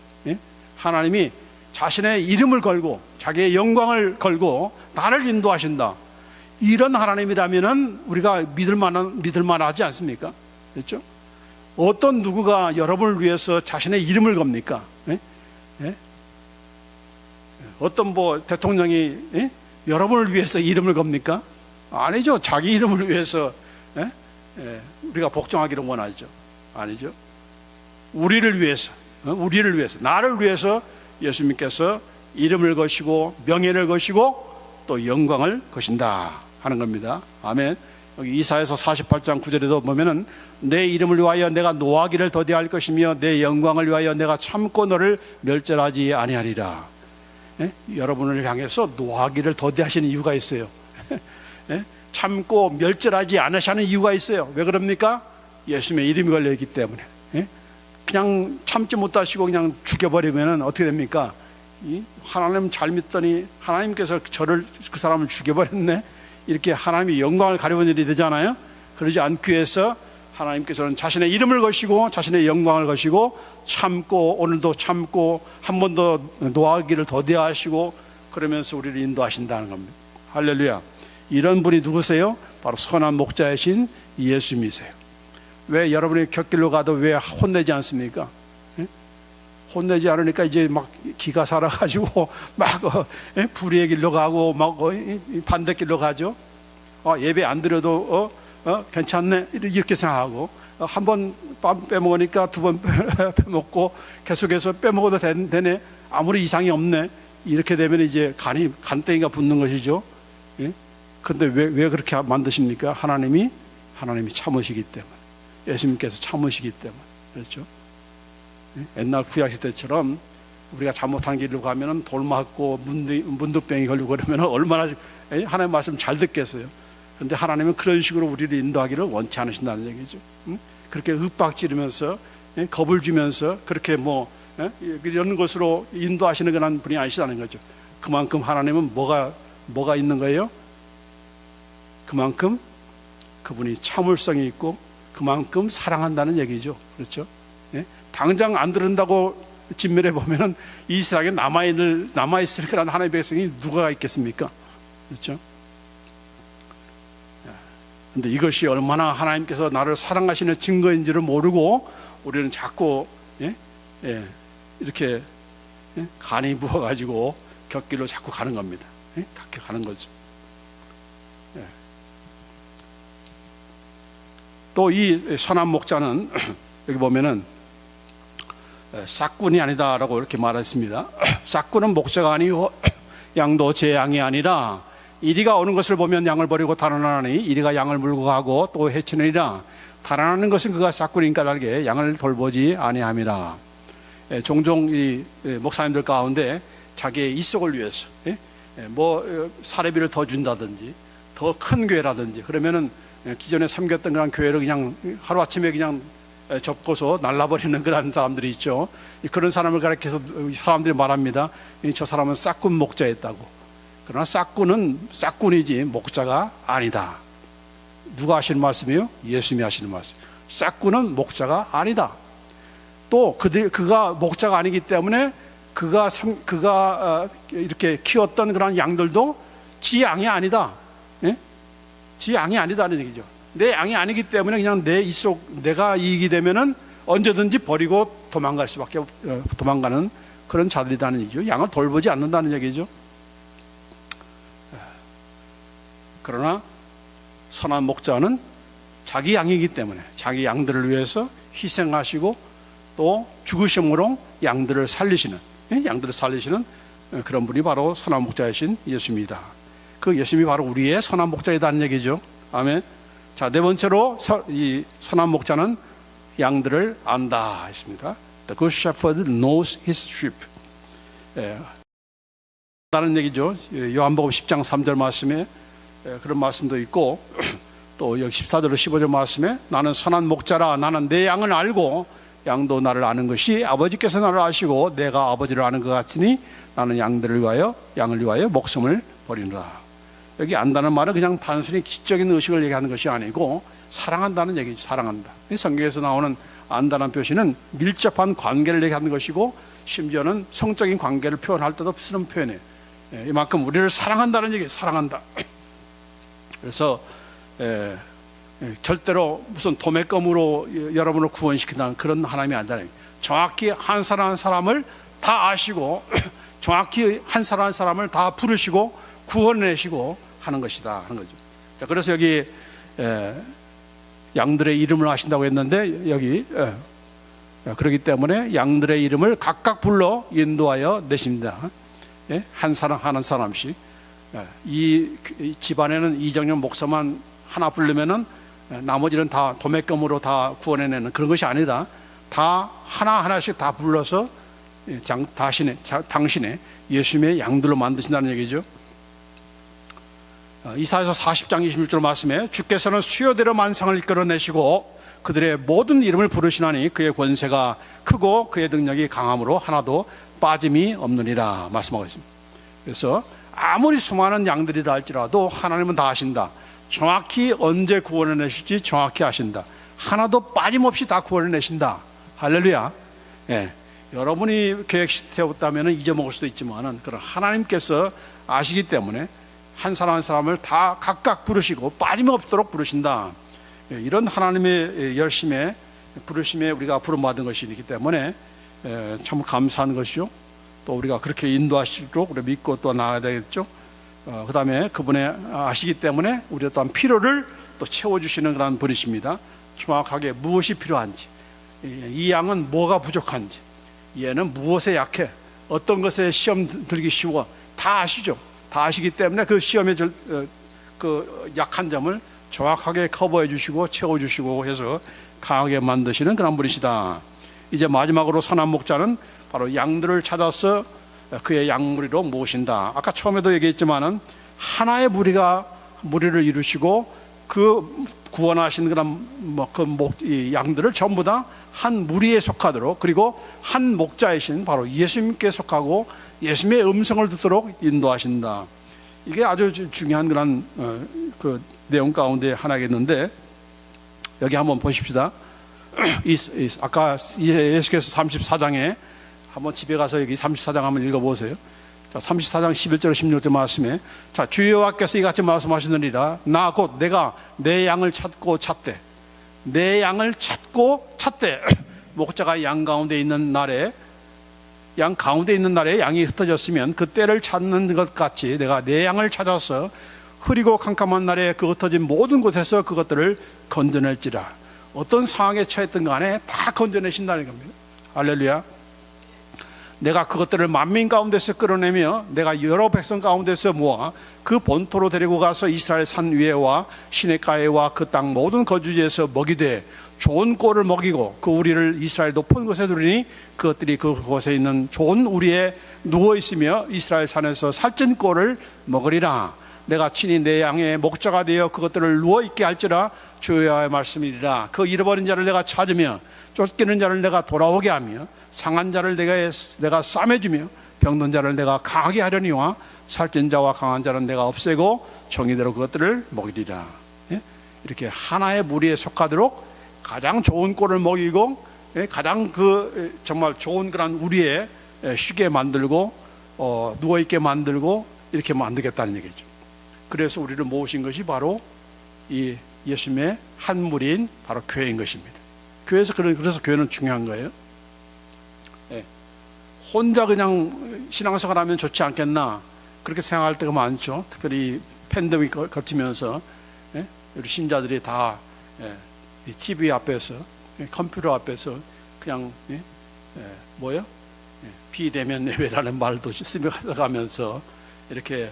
하나님이 자신의 이름을 걸고 자기의 영광을 걸고 나를 인도하신다. 이런 하나님이라면은 우리가 믿을 만하지 않습니까? 그렇죠? 어떤 누구가 여러분을 위해서 자신의 이름을 겁니까? 어떤 대통령이 여러분을 위해서 이름을 겁니까? 아니죠. 자기 이름을 위해서 우리가 복종하기를 원하죠. 아니죠. 우리를 위해서, 나를 위해서 예수님께서 이름을 거시고 명예를 거시고 또 영광을 거신다 하는 겁니다. 아멘. 여기 이사야서 48장 9절에도 보면은 내 이름을 위하여 내가 노하기를 더디할 것이며 내 영광을 위하여 내가 참고 너를 멸절하지 아니하리라. 여러분을 향해서 노하기를 더디하시는 이유가 있어요. 참고 멸절하지 않으시는 이유가 있어요. 왜 그럽니까? 예수님의 이름이 걸려있기 때문에. 그냥 참지 못하시고 그냥 죽여버리면 어떻게 됩니까? 하나님 잘 믿더니 하나님께서 그 사람을 죽여버렸네, 이렇게 하나님의 영광을 가려운 일이 되잖아요. 그러지 않기 위해서 하나님께서는 자신의 이름을 거시고 자신의 영광을 거시고 참고, 오늘도 참고 한 번 더 노하기를 더디하시고 그러면서 우리를 인도하신다는 겁니다. 할렐루야. 이런 분이 누구세요? 바로 선한 목자이신 예수님이세요. 왜 여러분이 곁길로 가도 왜 혼내지 않습니까? 혼내지 않으니까 이제 막 기가 살아가지고 막 불의의 길로 가고 막 반대길로 가죠. 예배 안 드려도 괜찮네 이렇게 생각하고 한 번 밥 빼먹으니까 두 번 빼먹고 계속해서 빼먹어도 되네, 아무리 이상이 없네, 이렇게 되면 이제 간땡이가 붙는 것이죠. 그런데 왜 그렇게 만드십니까? 하나님이 참으시기 때문에, 예수님께서 참으시기 때문에 그렇죠. 옛날 구약시대 때처럼 우리가 잘못한 길로 가면은 돌 맞고 문득병이 걸리고 그러면 얼마나 하나님 말씀 잘 듣겠어요. 그런데 하나님은 그런 식으로 우리를 인도하기를 원치 않으신다는 얘기죠. 그렇게 윽박지르면서 겁을 주면서 그렇게 이런 것으로 인도하시는 그런 분이 아니시다는 거죠. 그만큼 하나님은 뭐가 있는 거예요? 그만큼 그분이 참을성이 있고 그만큼 사랑한다는 얘기죠. 그렇죠? 당장 안 들은다고 진멸해 보면은 이 세상에 남아있을 그런 하나님의 백성이 누가 있겠습니까? 그렇죠? 근데 이것이 얼마나 하나님께서 나를 사랑하시는 증거인지를 모르고 우리는 자꾸 이렇게 간이 부어가지고 곁길로 자꾸 가는 겁니다. 가는 거죠. 또 이 선한 목자는 여기 보면은 싹꾼이 아니다라고 이렇게 말했습니다. 싹꾼은 목자가 아니요 양도 제 양이 아니라 이리가 오는 것을 보면 양을 버리고 달아나니 이리가 양을 물고 가고 또 해치느니라. 달아나는 것은 그가 싹꾼인 까닭에 양을 돌보지 아니함이라. 종종 이 목사님들 가운데 자기의 이속을 위해서 사례비를 더 준다든지 더 큰 교회라든지 그러면은 기존에 섬겼던 그런 교회를 그냥 하루아침에 그냥 접고서 날라버리는 그런 사람들이 있죠. 그런 사람을 가리켜서 사람들이 말합니다. 저 사람은 싹꾼 목자였다고. 그러나 싹꾼은 싹꾼이지 목자가 아니다. 누가 하시는 말씀이에요? 예수님이 하시는 말씀. 싹꾼은 목자가 아니다. 또 그가 목자가 아니기 때문에 그가 이렇게 키웠던 그런 양들도 지 양이 아니다. 지 양이 아니다는 얘기죠. 내 양이 아니기 때문에 그냥 내가 이익이 되면은 언제든지 버리고 도망가는 그런 자들이라는 얘기죠. 양을 돌보지 않는다는 얘기죠. 그러나 선한 목자는 자기 양이기 때문에 자기 양들을 위해서 희생하시고 또 죽으심으로 양들을 살리시는 그런 분이 바로 선한 목자이신 예수입니다. 그 예수님이 바로 우리의 선한 목자이다는 얘기죠. 아멘. 자, 네 번째로 이 선한 목자는 양들을 안다 했습니다. The good shepherd knows his sheep. 다른 얘기죠. 요한복음 10장 3절 말씀에 그런 말씀도 있고 또 여기 14절로 15절 말씀에 나는 선한 목자라 나는 내 양을 알고 양도 나를 아는 것이 아버지께서 나를 아시고 내가 아버지를 아는 것 같으니 나는 양을 위하여 목숨을 버리노라. 여기 안다는 말은 그냥 단순히 지적인 의식을 얘기하는 것이 아니고 사랑한다는 얘기죠. 사랑한다. 성경에서 나오는 안다는 표시는 밀접한 관계를 얘기하는 것이고 심지어는 성적인 관계를 표현할 때도 쓰는 표현이에요. 이만큼 우리를 사랑한다는 얘기예요. 사랑한다. 그래서 절대로 무슨 도매금으로 여러분을 구원시킨다는 그런 하나님이 아니잖아요. 정확히 한 사람 한 사람을 다 아시고 정확히 한 사람 한 사람을 다 부르시고 구원내시고 하는 것이다 하는 거죠. 자, 그래서 여기 양들의 이름을 아신다고 했는데 여기 그렇기 때문에 양들의 이름을 각각 불러 인도하여 내십니다. 한 사람 하는 사람씩. 이 집안에는 이정현 목사만 하나 부르면은 나머지는 다 도매금으로 다 구원해내는 그런 것이 아니다. 다 하나하나씩 다 불러서 당신의 예수님의 양들로 만드신다는 얘기죠. 이사야서 40장 26절 말씀에 주께서는 수요대로 만상을 이끌어내시고 그들의 모든 이름을 부르시나니 그의 권세가 크고 그의 능력이 강함으로 하나도 빠짐이 없느니라 말씀하고 있습니다. 그래서 아무리 수많은 양들이다 할지라도 하나님은 다 아신다. 정확히 언제 구원해내실지 정확히 아신다. 하나도 빠짐없이 다 구원해내신다. 할렐루야. 여러분이 계획시켰다면 잊어먹을 수도 있지만 그런 하나님께서 아시기 때문에 한 사람 한 사람을 다 각각 부르시고 빠짐없도록 부르신다. 이런 하나님의 열심에 부르심에 우리가 부름받은 것이기 때문에 참 감사한 것이죠. 또 우리가 그렇게 인도하시도록 우리 믿고 또 나아야 되겠죠. 그 다음에 그분의 아시기 때문에 우리 또한 필요를 또 채워주시는 그런 분이십니다. 정확하게 무엇이 필요한지, 이 양은 뭐가 부족한지, 얘는 무엇에 약해, 어떤 것에 시험 들기 쉬워, 다 아시죠. 다 아시기 때문에 그 시험에 그 약한 점을 정확하게 커버해 주시고 채워주시고 해서 강하게 만드시는 그런 분이시다. 이제 마지막으로 선한 목자는 바로 양들을 찾아서 그의 양무리로 모으신다. 아까 처음에도 얘기했지만은 하나의 무리를 이루시고 그 구원하신 그런 양들을 전부 다 한 무리에 속하도록, 그리고 한 목자이신 바로 예수님께 속하고 예수님의 음성을 듣도록 인도하신다. 이게 아주 중요한 그런 그 내용 가운데 하나겠는데, 여기 한번 보십시다. 아까 예수께서 34장에 한번 집에 가서 여기 34장 한번 읽어보세요. 자, 34장 11절 16절 말씀에, 자, 주 여호와께서 이같이 말씀하시느니라. 나 곧 내가 내 양을 찾고 찾되, 내 양을 찾고 찾되. 목자가 양 가운데 있는 날에 양이 흩어졌으면 그 때를 찾는 것 같이 내가 내 양을 찾아서 흐리고 캄캄한 날에 그 흩어진 모든 곳에서 그것들을 건져낼지라. 어떤 상황에 처했든 간에 다 건져내신다는 겁니다. 할렐루야. 내가 그것들을 만민 가운데서 끌어내며 내가 여러 백성 가운데서 모아 그 본토로 데리고 가서 이스라엘 산 위에와 시내가에와 그 땅 모든 거주지에서 먹이되 좋은 꼴을 먹이고 그 우리를 이스라엘 높은 곳에 두리니 그것들이 그곳에 있는 좋은 우리에 누워있으며 이스라엘 산에서 살찐 꼴을 먹으리라. 내가 친히 내 양의 목자가 되어 그것들을 누워있게 할지라. 주 여호와의 말씀이리라. 그 잃어버린 자를 내가 찾으며 쫓기는 자를 내가 돌아오게 하며 상한 자를 내가 싸매주며 병든 자를 내가 강하게 하려니와 살찐 자와 강한 자는 내가 없애고 정의대로 그것들을 먹이리라. 이렇게 하나의 무리에 속하도록 가장 좋은 꼴을 먹이고 가장 정말 좋은 그런 우리에 쉬게 만들고 누워있게 만들고 이렇게 만들겠다는 얘기죠. 그래서 우리를 모으신 것이 바로 이 예수님의 한 무리인 바로 교회인 것입니다. 그래서 교회는 중요한 거예요. 혼자 그냥 신앙생활 하면 좋지 않겠나 그렇게 생각할 때가 많죠. 특별히 팬데믹 거치면서 우리 신자들이 다 TV 앞에서 컴퓨터 앞에서 그냥 비대면 예배라는 말도 쓰면서 이렇게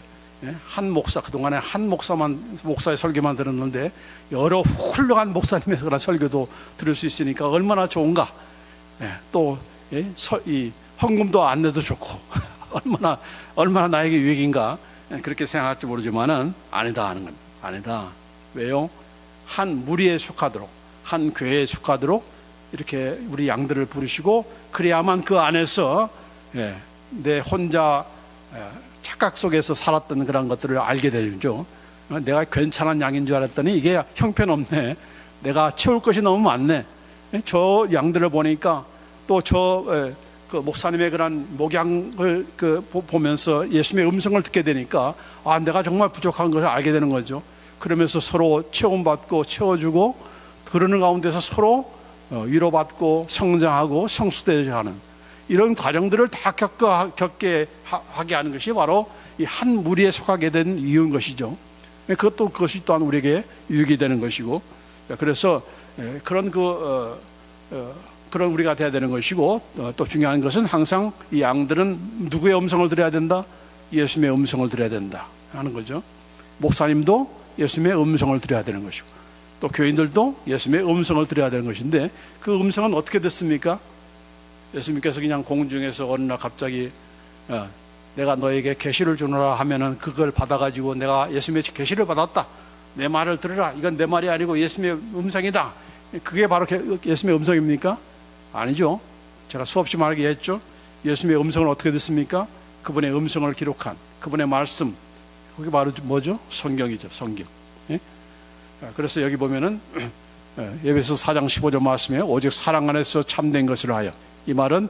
한 목사, 그동안에 한 목사의 설교만 들었는데 여러 훌륭한 목사님의 그런 설교도 들을 수 있으니까 얼마나 좋은가. 또 이 헌금도 안 내도 좋고 얼마나 나에게 유익인가 그렇게 생각할지 모르지만은 아니다 하는 겁니다. 아니다. 왜요? 한 무리에 속하도록, 한 교회에 속하도록 이렇게 우리 양들을 부르시고, 그래야만 그 안에서 내 혼자 착각 속에서 살았던 그런 것들을 알게 되죠. 내가 괜찮은 양인 줄 알았더니 이게 형편없네. 내가 채울 것이 너무 많네. 저 양들을 보니까 또 그 목사님의 그런 목양을 보면서 예수님의 음성을 듣게 되니까 내가 정말 부족한 것을 알게 되는 거죠. 그러면서 서로 체험받고 채워주고 그러는 가운데서 서로 위로받고 성장하고 성수되어야 하는 이런 과정들을 다 겪게 하게 하는 것이 바로 이 한 무리에 속하게 된 이유인 것이죠. 그것이 또한 우리에게 유익이 되는 것이고, 그래서 그런 우리가 돼야 되는 것이고, 또 중요한 것은 항상 이 양들은 누구의 음성을 들어야 된다? 예수님의 음성을 들어야 된다 하는 거죠. 목사님도 예수님의 음성을 들어야 되는 것이고, 또 교인들도 예수님의 음성을 들어야 되는 것인데, 그 음성은 어떻게 듣습니까? 예수님께서 그냥 공중에서 어느 날 갑자기 내가 너에게 계시를 주노라 하면은 그걸 받아가지고 내가 예수님의 계시를 받았다, 내 말을 들으라, 이건 내 말이 아니고 예수님의 음성이다, 그게 바로 예수님의 음성입니까? 아니죠. 제가 수없이 말하게 했죠. 예수님의 음성을 어떻게 듣습니까? 그분의 음성을 기록한 그분의 말씀, 그게 바로 뭐죠? 성경이죠. 성경. 그래서 여기 보면은 에베소 4장 15절 말씀에 오직 사랑 안에서 참된 것을 하여, 이 말은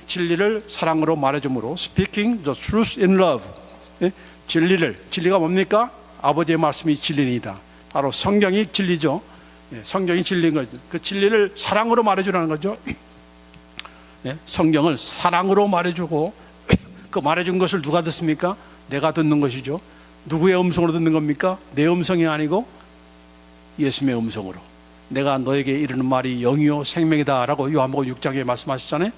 진리를 사랑으로 말해주므로 speaking the truth in love, 진리가 뭡니까? 아버지의 말씀이 진리이다. 바로 성경이 진리죠. 성경이 진리인 거죠. 그 진리를 사랑으로 말해주라는 거죠. 성경을 사랑으로 말해주고 그 말해준 것을 누가 듣습니까? 내가 듣는 것이죠. 누구의 음성으로 듣는 겁니까? 내 음성이 아니고 예수님의 음성으로. 내가 너에게 이르는 말이 영이요 생명이다 라고 요한복음 6장에 말씀하셨잖아요.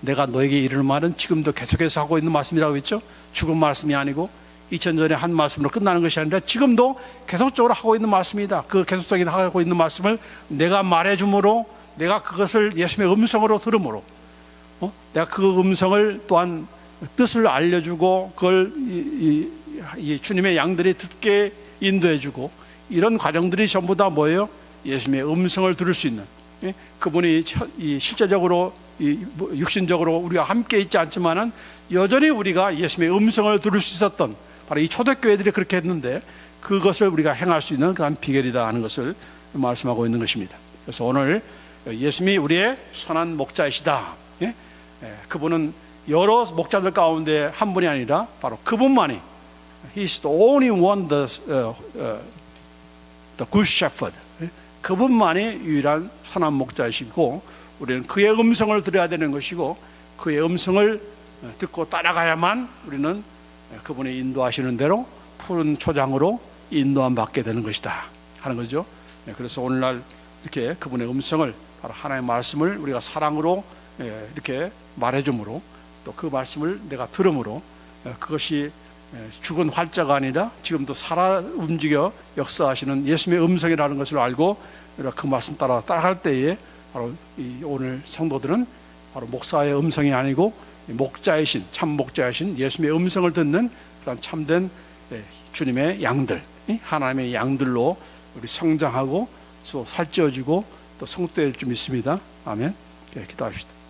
내가 너에게 이르는 말은 지금도 계속해서 하고 있는 말씀이라고 했죠. 죽은 말씀이 아니고 2000년 전에 한 말씀으로 끝나는 것이 아니라 지금도 계속적으로 하고 있는 말씀이다. 그 계속적인 하고 있는 말씀을 내가 말해줌으로, 내가 그것을 예수님의 음성으로 들음으로, 내가 그 음성을 또한 뜻을 알려주고 그걸 이 주님의 양들이 듣게 인도해주고, 이런 과정들이 전부 다 뭐예요? 예수님의 음성을 들을 수 있는, 그분이 실제적으로 육신적으로 우리가 함께 있지 않지만은 여전히 우리가 예수님의 음성을 들을 수 있었던, 바로 이 초대교회들이 그렇게 했는데 그것을 우리가 행할 수 있는 그런 비결이다 하는 것을 말씀하고 있는 것입니다. 그래서 오늘 예수님이 우리의 선한 목자이시다. 그분은 여러 목자들 가운데 한 분이 아니라 바로 그분만이, He's the only one, the good shepherd. 그분만이 유일한 선한 목자이시고, 우리는 그의 음성을 들어야 되는 것이고, 그의 음성을 듣고 따라가야만 우리는 그분이 인도하시는 대로 푸른 초장으로 인도함 받게 되는 것이다 하는 거죠. 그래서 오늘날 이렇게 그분의 음성을, 바로 하나님의 말씀을 우리가 사랑으로 이렇게 말해줌으로, 또 그 말씀을 내가 들음으로, 그것이 죽은 활자가 아니라 지금도 살아 움직여 역사하시는 예수님의 음성이라는 것을 알고 그 말씀 따라갈 때에, 바로 오늘 성도들은 바로 목사의 음성이 아니고 목자이신, 참 목자이신 예수님의 음성을 듣는 그런 참된 주님의 양들, 하나님의 양들로 우리 성장하고 또 살찌워지고 또 성도될 줄 믿습니다. 아멘. 기도합시다.